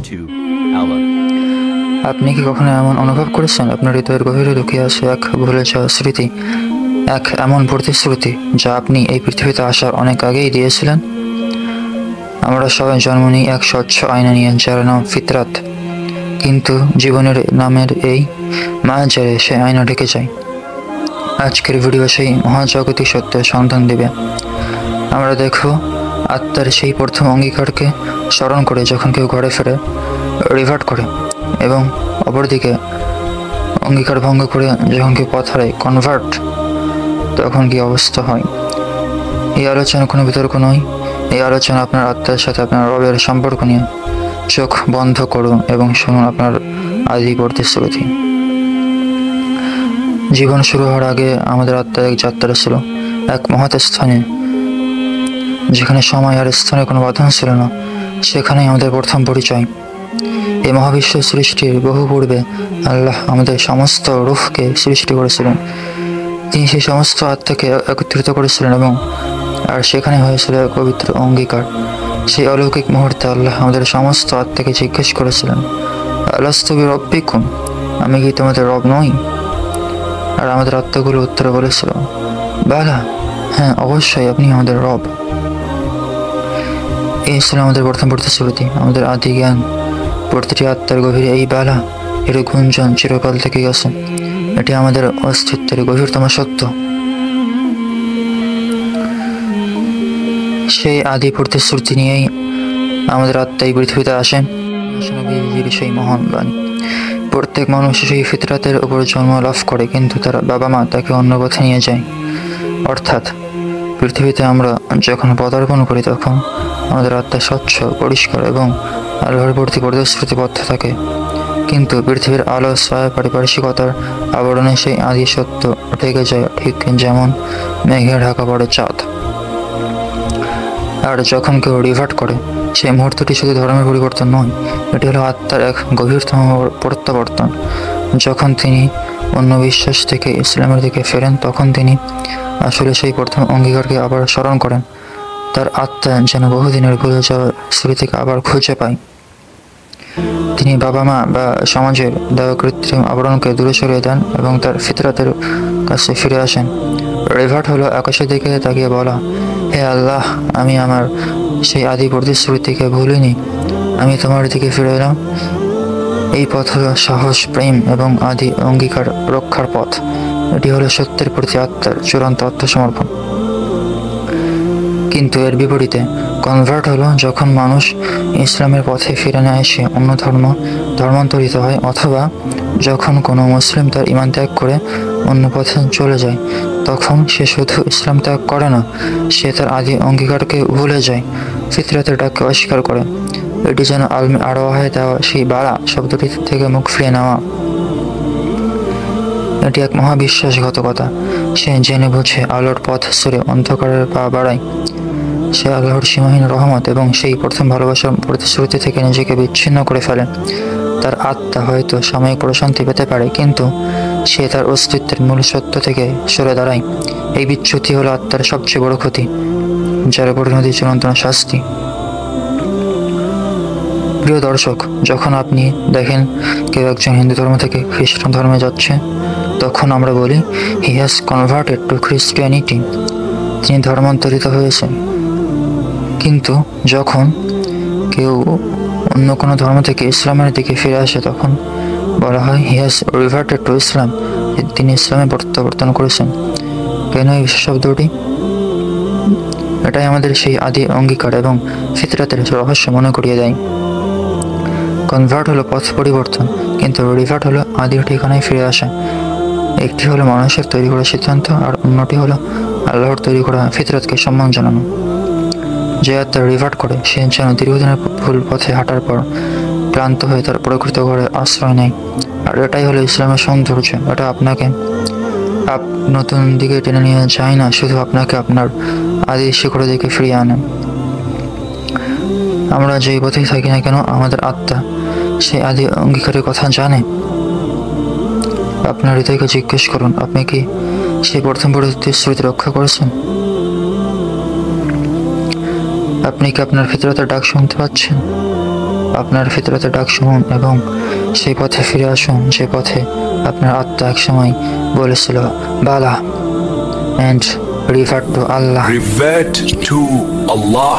to Allah. আপনি কি কখনো এমন অনুভব করেছেন আপনার হৃদয়ের গভীরে লুকিয়ে আছে এক ভুলে যাওয়া স্মৃতি, এক এমন প্রতিশ্রুতি যা আপনি এই পৃথিবীতে আসার অনেক আগেই দিয়েছিলেন? আমরা সবাই জন্ম নিই এক স্বচ্ছ আয়না নিয়ে, যার নাম ফিতরাত। কিন্তু জীবনের নামের এই মায়াজালে সেই আয়না ঢেকে যায়। আজকের ভিডিও সেই মহাজাগতিক সত্যের সন্ধান দেবে। আমরা দেখো আত্মার সেই প্রথম অঙ্গীকারকে স্মরণ করে যখন কেউ ঘরে ফেরে, রিভার্ট করে, এবং অপরদিকে অঙ্গীকার ভঙ্গ করে যখন কেউ পথ হারায়, কনভার্ট, তখন কি অবস্থা হয়। এই আলোচনা কোনো বিতর্ক নয়, এই আলোচনা আপনার আত্মার সাথে আপনার রবের সম্পর্ক নিয়ে। চোখ বন্ধ করুন এবং শুনুন আপনার আদি প্রতিশ্রুতি। জীবন শুরু হওয়ার আগে আমাদের আত্মার এক যাত্রা ছিল, এক মহৎ স্থানে, যেখানে সময় আর স্থানের কোনো বাধা ছিল না। সেখানেই আমাদের প্রথম পরিচয়। এই মহাবিশ্ব সৃষ্টির বহু পূর্বে আল্লাহ আমাদের সমস্ত রূহকে সৃষ্টি করেছিলেন। তিনি সেই সমস্ত আত্মাকে একত্রিত করেছিলেন এবং সেখানে হয়েছিল এক পবিত্র অঙ্গীকার। সেই অলৌকিক মুহূর্তে আল্লাহ আমাদের সমস্ত আত্মাকে জিজ্ঞেস করেছিলেন, আলাস্তু বিরব্বিকুম, আমি কি তোমাদের রব নই? আর আমাদের আত্মাগুলো উত্তরে বলেছিল, বালা, হ্যাঁ অবশ্যই আপনি আমাদের রব। এই ছিল আমাদের প্রথম প্রতিশ্রুতি, আমাদের আদি জ্ঞান। প্রতিটি আত্মার গভীরে এই বালা এর গুঞ্জন চিরকাল থেকে গেছে। এটি আমাদের অস্তিত্বের গভীরতম সত্য। সেই আদি প্রতিশ্রুতি নিয়েই আমাদের আত্মা এই পৃথিবীতে আসে। নবীজির সেই মহান বাণী, প্রত্যেক মানুষ সেই ফিতরাতের উপর জন্ম লাভ করে, কিন্তু তার বাবা মা তাকে অন্য পথে নিয়ে যায়। অর্থাৎ পৃথিবীতে আমরা যখন পদার্পণ করি, তখন আমাদের আত্মা স্বচ্ছ, পরিষ্কার এবং আল্লাহর প্রতি প্রতিশ্রুতিবদ্ধ থাকে। কিন্তু পৃথিবীর আলো, ছায়া, পারিপার্শ্বিকতার আবরণে সেই আদি সত্য ঢেকে যায়, ঠিক যেমন মেঘে ঢাকা পড়ে চাঁদ। আর যখন কেউ রিভার্ট করে, সেই মুহূর্তটি শুধু ধর্মের পরিবর্তন নয়, এটি হলো আত্মার এক গভীরতম প্রত্যাবর্তন। যখন তিনি অন্য বিশ্বাস থেকে ইসলামের দিকে ফেরেন, তখন তিনি আসলে সেই প্রথম অঙ্গীকারকে আবার স্মরণ করেন। তার আত্মা যেন বহুদিনের ভুলে যাওয়া স্মৃতিকে আবার খুঁজে পায়। তিনি বাবা মা বা সমাজের দেওয়া কৃত্রিম আবরণকে দূরে সরিয়ে দেন এবং তার ফিতরাতের কাছে ফিরে আসেন। রিভার্ট হলো আকাশের দিকে তাকিয়ে বলা, হে আল্লাহ, আমি আমার সেই আদি প্রতিশ্রুতিকে ভুলিনি, আমি তোমার দিকে ফিরে এলাম। এই পথ হলো সাহস, প্রেম এবং আদি অঙ্গীকার রক্ষার পথ। এটি হলো সত্যের প্রতি আত্মার চূড়ান্ত আত্মসমর্পণ। কিন্তু এর বিপরীতে কনভার্ট হলো যখন মানুষ ইসলামের পথে ফিরে না এসে অন্য ধর্মান্তরিত হয়, অথবা যখন কোনো মুসলিম তার ঈমান ত্যাগ করে অন্য পথে চলে যায়। তখন সে শুধু ইসলাম ত্যাগ করে না, সে তার আদি অঙ্গীকারকে ভুলে যায়, ফিতরাতের ডাককে অস্বীকার করে। এটি যেন আরোহে দেওয়া সেই বালা শব্দটি থেকে মুখ ফিরিয়ে নেওয়া। এটি এক মহাবিশ্বাসঘাতকতা। সে জেনে বুঝে আলোর পথ ছেড়ে অন্ধকারের পা বাড়ায়। সে আল্লাহর সীমাহীন রহমত এবং সেই প্রথম ভালোবাসার প্রতিশ্রুতি থেকে নিজেকে বিচ্ছিন্ন করে ফেলে। তার আত্মা হয়তো সাময়িক প্রশান্তি পেতে পারে, কিন্তু সে তার অস্তিত্বের মূল সত্য থেকে সরে দাঁড়ায়। এই বিচ্যুতি হলো আত্মার সবচেয়ে বড় ক্ষতি, যার পরিণতি চিরন্তন শাস্তি। প্রিয় দর্শক, যখন আপনি দেখেন কেউ একজন হিন্দু ধর্ম থেকে খ্রিস্টান ধর্মে যাচ্ছে, তখন আমরা বলি, he has converted to Christianity, তিনি ধর্মান্তরিত হয়েছেন। কিন্তু যখন কেউ অন্য কোনো ধর্ম থেকে ইসলামের দিকে ফিরে আসে, তখন বলা হয়, হি হ্যাজ রিভার্টেড টু ইসলাম, তিনি ইসলামে প্রত্যাবর্তন করেছেন। কেন এই বিশেষ শব্দটি? এটাই আমাদের সেই আদি অঙ্গীকার এবং ফিতরাতের রহস্য মনে করিয়ে দেয়। কনভার্ট হলো পথ পরিবর্তন, কিন্তু রিভার্ট হলো আদির ঠিকানায় ফিরে আসা। একটি হলো মানুষের তৈরি করা সিদ্ধান্ত, আর অন্যটি হলো আল্লাহর তৈরি করা ফিতরাতকে সম্মান জানানো। যে আত্মা রিভার্ট করে, সে যেন দীর্ঘদিনের ভুল পথে হাঁটার পর ক্লান্ত হয়ে তার প্রকৃত ঘরে আশ্রয় নেয়। আর এটাই হলো ইসলামের সৌন্দর্য। এটা আপনাকে নতুন দিকে টেনে নিয়ে যায় না, শুধু আপনাকে আপনার আদি শিখরের দিকে ফিরিয়ে আনে। আমরা যেই পথেই থাকি না কেন, আমাদের আত্মা সেই আদি অঙ্গীকারের কথা জানে। আপনার হৃদয়কে জিজ্ঞেস করুন, আপনি কি সেই প্রথম প্রতিশ্রুতি রক্ষা করেছেন? আপনি কি আপনার ফিতরাতের ডাক শুনতে পাচ্ছেন? আপনার ফিতরতে ডাক শুনুন এবং সেই পথে ফিরে আসুন, যে পথে আপনার আত্মা একসময় বলেছিল বালা, and revert to Allah. Revert to Allah.